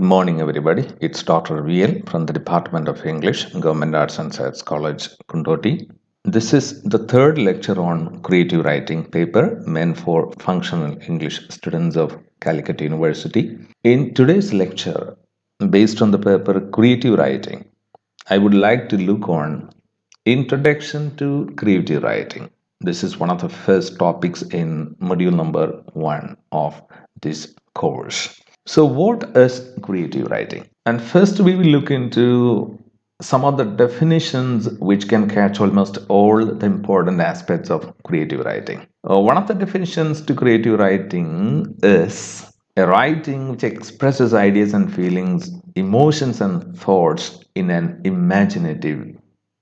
morning, everybody. It's Dr. VL from the Department of English, Government Arts and Science College, Kundoti. This is the third lecture on creative writing paper meant for functional English students of Calicut University. In today's lecture, based on the paper Creative Writing, I would like to look on Introduction to Creative Writing. This is one of the first topics in module number 1 of this course. So, what is creative writing? And first, we will look into some of the definitions which can catch almost all the important aspects of creative writing. One of the definitions to creative writing is a writing which expresses ideas and feelings, emotions and thoughts in an imaginative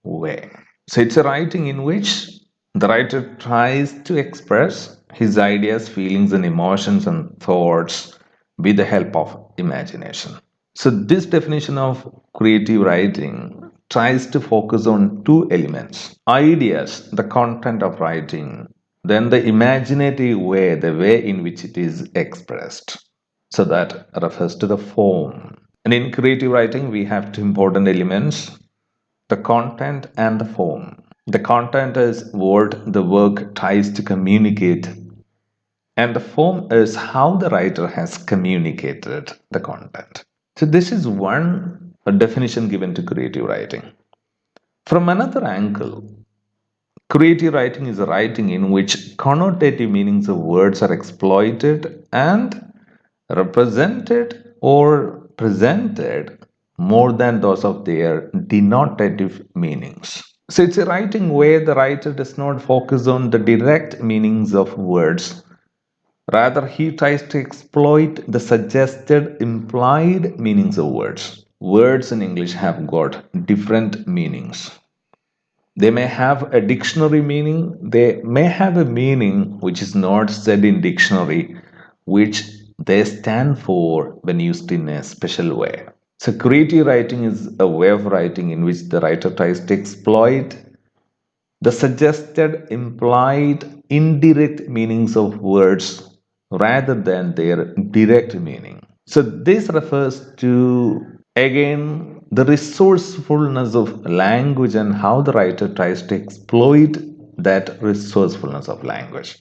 way. So, it's a writing in which the writer tries to express his ideas, feelings, and emotions and thoughts with the help of imagination. So, this definition of creative writing tries to focus on two elements: ideas, the content of writing, then the imaginative way, the way in which it is expressed. So, that refers to the form. And in creative writing, we have two important elements: the content and the form. The content is what the work tries to communicate, and the form is how the writer has communicated the content. So, this is one definition given to creative writing. From another angle, creative writing is a writing in which connotative meanings of words are exploited and represented or presented more than those of their denotative meanings. So, it's a writing where the writer does not focus on the direct meanings of words. Rather, he tries to exploit the suggested implied meanings of words. Words in English have got different meanings. They may have a dictionary meaning, they may have a meaning which is not said in dictionary, which they stand for when used in a special way. So, creative writing is a way of writing in which the writer tries to exploit the suggested implied indirect meanings of words rather than their direct meaning. So, this refers to again the resourcefulness of language and how the writer tries to exploit that resourcefulness of language.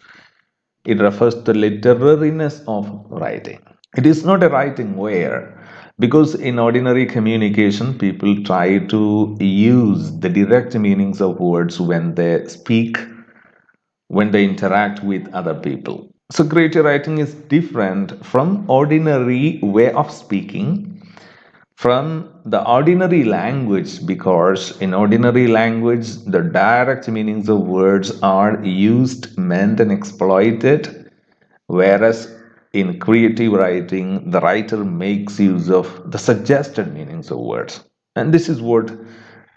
It refers to the literariness of writing. It is not a writing where, because in ordinary communication, people try to use the direct meanings of words when they speak, when they interact with other people. So, creative writing is different from ordinary way of speaking, from the ordinary language, because in ordinary language, the direct meanings of words are used, meant, and exploited, whereas in creative writing, the writer makes use of the suggested meanings of words. And this is what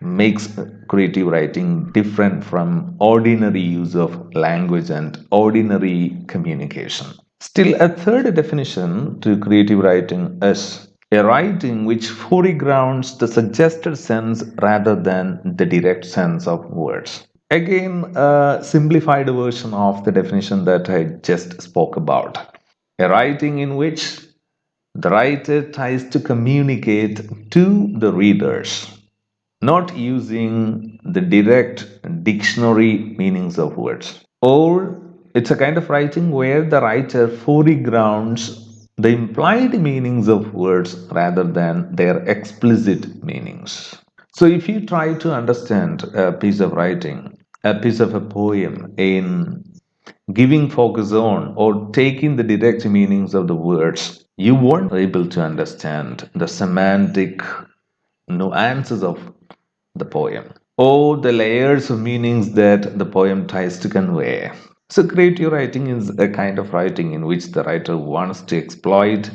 makes creative writing different from ordinary use of language and ordinary communication. Still, a third definition to creative writing is a writing which foregrounds the suggested sense rather than the direct sense of words. Again, a simplified version of the definition that I just spoke about. A writing in which the writer tries to communicate to the readers, not using the direct dictionary meanings of words. Or it's a kind of writing where the writer foregrounds the implied meanings of words rather than their explicit meanings. So, if you try to understand a piece of writing, a piece of a poem, in giving focus on or taking the direct meanings of the words, you won't be able to understand the semantic nuances of the poem or the layers of meanings that the poem tries to convey. So, creative writing is a kind of writing in which the writer wants to exploit,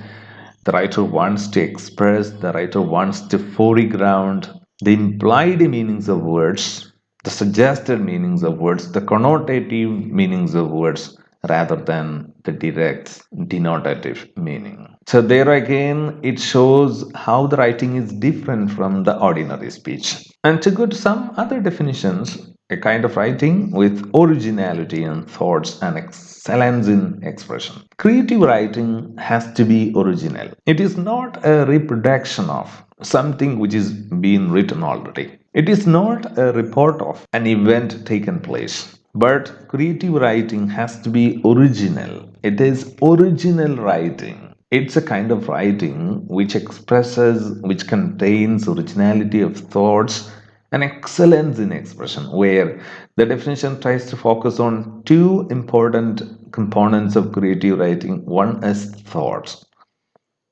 the writer wants to express, the writer wants to foreground the implied meanings of words, the suggested meanings of words, the connotative meanings of words, rather than the direct denotative meaning. So, there again, it shows how the writing is different from the ordinary speech. And to go to some other definitions, a kind of writing with originality in thoughts and excellence in expression. Creative writing has to be original. It is not a reproduction of something which is being written already. It is not a report of an event taken place. But creative writing has to be original. It is original writing. It's a kind of writing which expresses, which contains originality of thoughts and excellence in expression, where the definition tries to focus on two important components of creative writing. One is thoughts.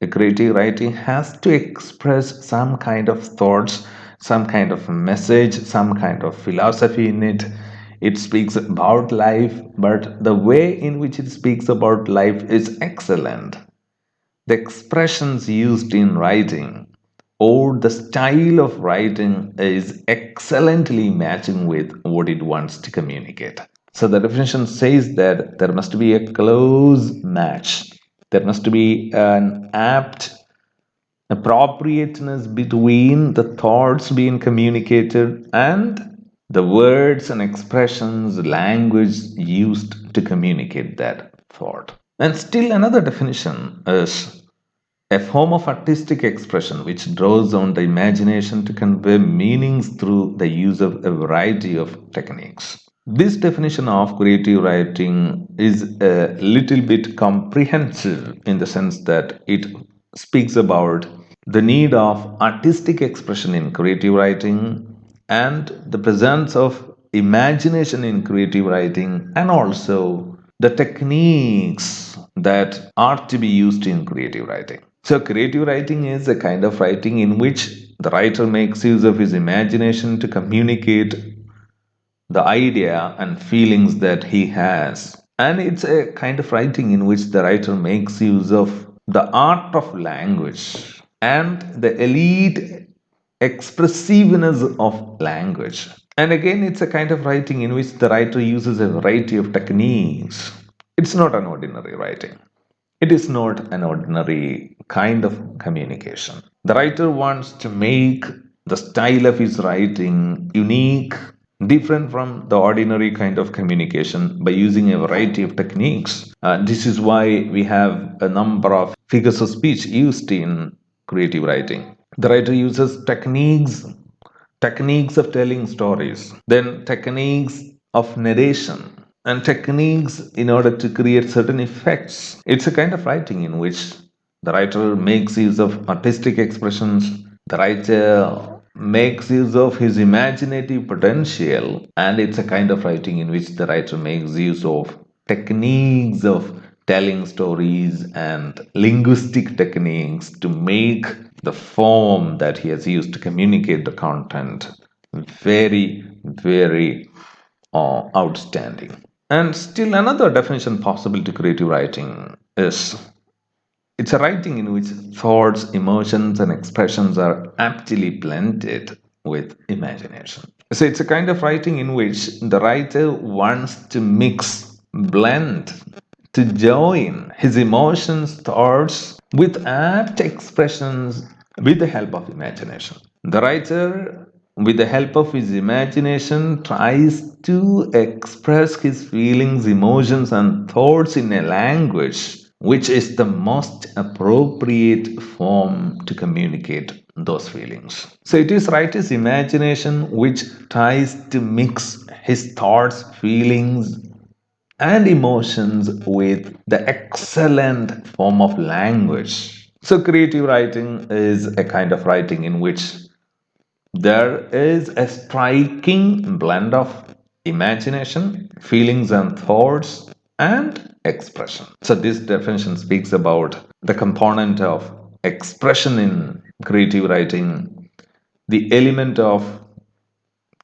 The creative writing has to express some kind of thoughts, some kind of message, some kind of philosophy in it. It speaks about life, but the way in which it speaks about life is excellent. The expressions used in writing or the style of writing is excellently matching with what it wants to communicate. So the definition says that there must be a close match. There must be an apt appropriateness between the thoughts being communicated and the words and expressions, language used to communicate that thought. And still another definition is a form of artistic expression which draws on the imagination to convey meanings through the use of a variety of techniques. This definition of creative writing is a little bit comprehensive in the sense that it speaks about the need of artistic expression in creative writing and the presence of imagination in creative writing, and also the techniques that are to be used in creative writing. So, creative writing is a kind of writing in which the writer makes use of his imagination to communicate the idea and feelings that he has. And it's a kind of writing in which the writer makes use of the art of language and the elite expressiveness of language. And again, it's a kind of writing in which the writer uses a variety of techniques. It's not an ordinary writing. It is not an ordinary kind of communication. The writer wants to make the style of his writing unique, different from the ordinary kind of communication by using a variety of techniques. This is why we have a number of figures of speech used in creative writing. The writer uses techniques of telling stories, then techniques of narration, and techniques in order to create certain effects. It's a kind of writing in which the writer makes use of artistic expressions, the writer makes use of his imaginative potential, and it's a kind of writing in which the writer makes use of techniques of telling stories and linguistic techniques to make the form that he has used to communicate the content very, very outstanding. And still another definition possible to creative writing is it's a writing in which thoughts, emotions, and expressions are aptly blended with imagination. So it's a kind of writing in which the writer wants to mix, blend, to join his emotions, thoughts with apt expressions with the help of imagination. The writer, with the help of his imagination, tries to express his feelings, emotions, and thoughts in a language which is the most appropriate form to communicate those feelings. So it is writer's imagination which tries to mix his thoughts, feelings, and emotions with the excellent form of language. So creative writing is a kind of writing in which there is a striking blend of imagination, feelings and thoughts, and expression. So this definition speaks about the component of expression in creative writing, the element of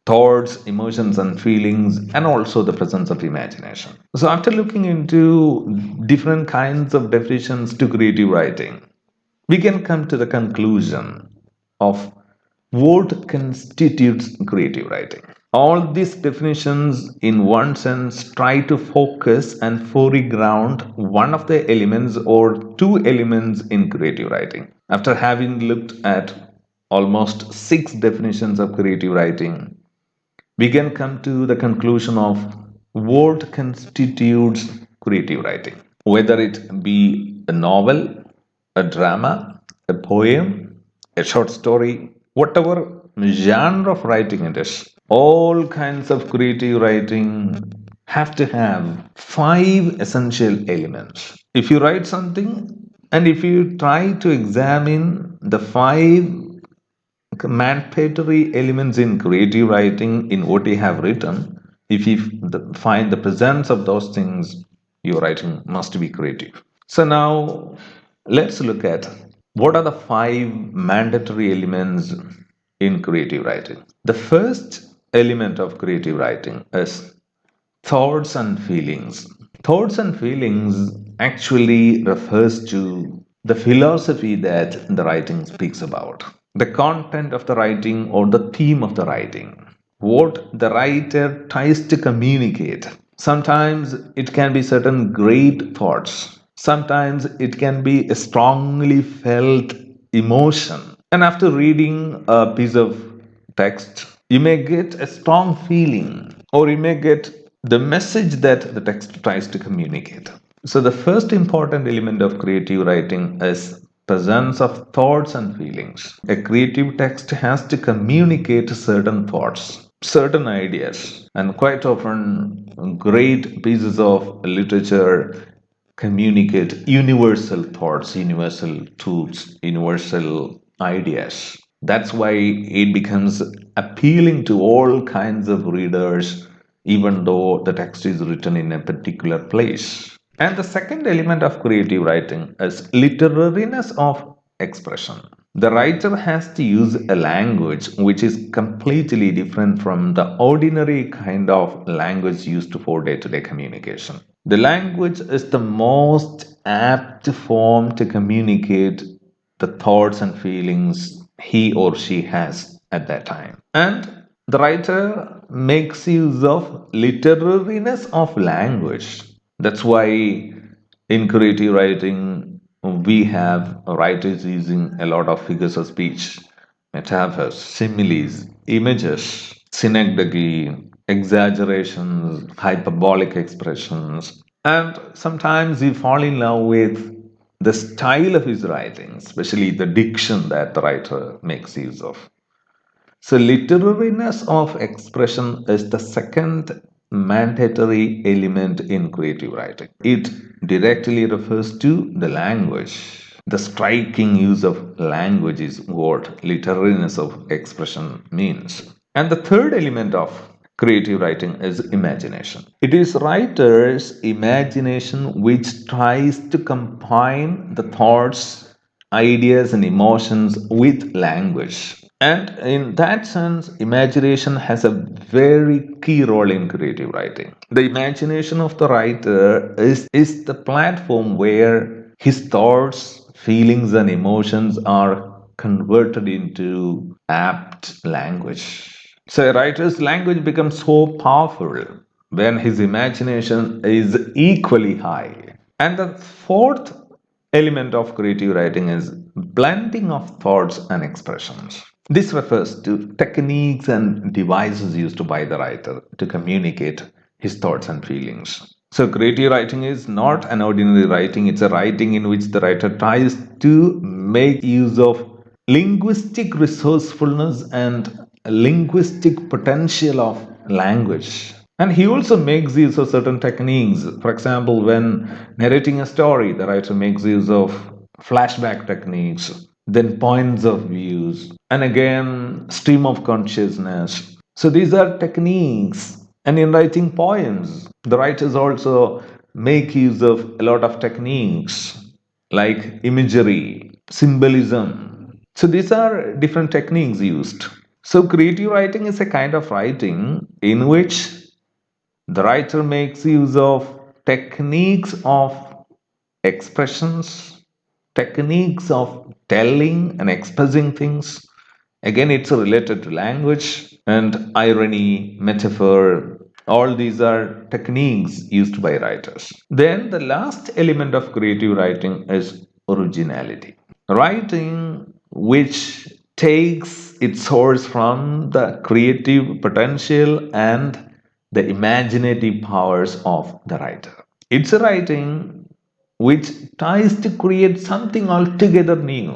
thoughts, emotions, and feelings, and also the presence of imagination. So, after looking into different kinds of definitions to creative writing, we can come to the conclusion of what constitutes creative writing. All these definitions, in one sense, try to focus and foreground one of the elements or two elements in creative writing. After having looked at almost 6 definitions of creative writing, we can come to the conclusion of what constitutes creative writing. Whether it be a novel, a drama, a poem, a short story, whatever genre of writing it is, all kinds of creative writing have to have five essential elements. If you write something and if you try to examine the five mandatory elements in creative writing in what you have written, if you find the presence of those things, your writing must be creative. So now let's look at what are the five mandatory elements in creative writing. The first element of creative writing is thoughts and feelings. Thoughts and feelings actually refers to the philosophy that the writing speaks about, the content of the writing or the theme of the writing, what the writer tries to communicate. Sometimes it can be certain great thoughts, sometimes it can be a strongly felt emotion. And after reading a piece of text, you may get a strong feeling or you may get the message that the text tries to communicate. So the first important element of creative writing is presence of thoughts and feelings. A creative text has to communicate certain thoughts, certain ideas, and quite often great pieces of literature communicate universal thoughts, universal truths, universal ideas. That's why it becomes appealing to all kinds of readers, even though the text is written in a particular place. And the second element of creative writing is literariness of expression. The writer has to use a language which is completely different from the ordinary kind of language used for day to day communication. The language is the most apt form to communicate the thoughts and feelings he or she has at that time. And the writer makes use of literariness of language. That's why in creative writing we have writers using a lot of figures of speech, metaphors, similes, images, synecdoche, exaggerations, hyperbolic expressions, and sometimes we fall in love with the style of his writing, especially the diction that the writer makes use of. So, literariness of expression is the second mandatory element in creative writing. It directly refers to the language. The striking use of language is what literariness of expression means. And the third element of creative writing is imagination. It is writer's imagination which tries to combine the thoughts, ideas, and emotions with language. And in that sense, imagination has a very key role in creative writing. The imagination of the writer is the platform where his thoughts, feelings, and emotions are converted into apt language. So, a writer's language becomes so powerful when his imagination is equally high. And the fourth element of creative writing is blending of thoughts and expressions. This refers to techniques and devices used by the writer to communicate his thoughts and feelings. So, creative writing is not an ordinary writing, it's a writing in which the writer tries to make use of linguistic resourcefulness and linguistic potential of language. And he also makes use of certain techniques. For example, when narrating a story, the writer makes use of flashback techniques, then points of views, and again, stream of consciousness. So these are techniques. And in writing poems, the writers also make use of a lot of techniques like imagery, symbolism. So these are different techniques used. So creative writing is a kind of writing in which the writer makes use of techniques of expressions, techniques of telling and expressing things. Again, it's related to language and irony, metaphor. All these are techniques used by writers. Then, the last element of creative writing is originality. Writing which takes its source from the creative potential and the imaginative powers of the writer. It's a writing which tries to create something altogether new.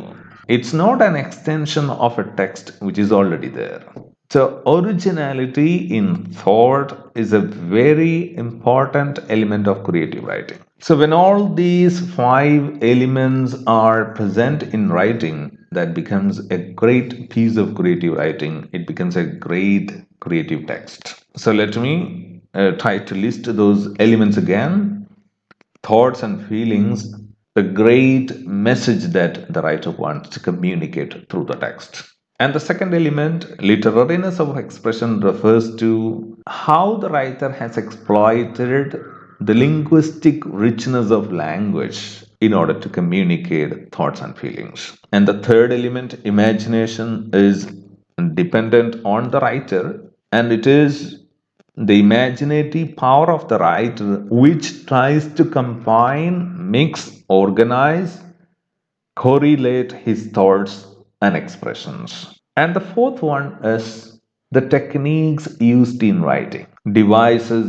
It's not an extension of a text which is already there. So, originality in thought is a very important element of creative writing. So, when all these five elements are present in writing, that becomes a great piece of creative writing. It becomes a great creative text. So, let me try to list those elements again: thoughts and feelings, the great message that the writer wants to communicate through the text. And the second element, literariness of expression, refers to how the writer has exploited the linguistic richness of language in order to communicate thoughts and feelings. And the third element, imagination, is dependent on the writer, and it is the imaginative power of the writer which tries to combine, mix, organize, correlate his thoughts and expressions. And the fourth one is the techniques used in writing, devices,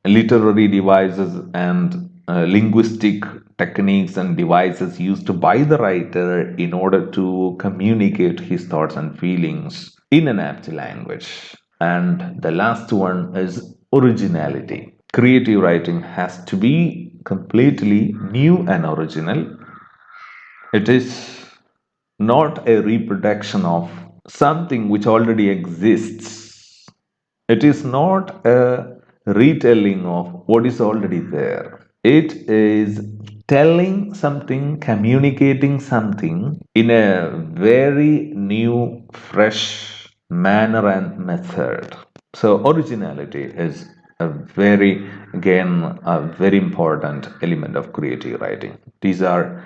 literary devices, and linguistic techniques and devices used by the writer in order to communicate his thoughts and feelings in an apt language. And the last one is originality. Creative writing has to be completely new and original. It is not a reproduction of something which already exists. It is not a retelling of what is already there. It is telling something, communicating something in a very new, fresh manner and method. So, originality is a very important element of creative writing. These are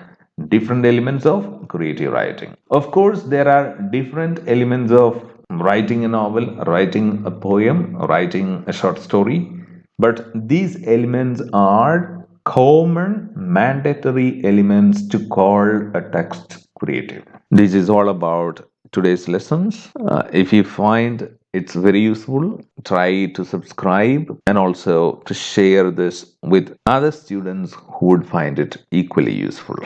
different elements of creative writing. Of course, there are different elements of writing a novel, writing a poem, writing a short story, but these elements are common mandatory elements to call a text creative. This is all about today's lessons. If you find it's very useful, try to subscribe and also to share this with other students who would find it equally useful.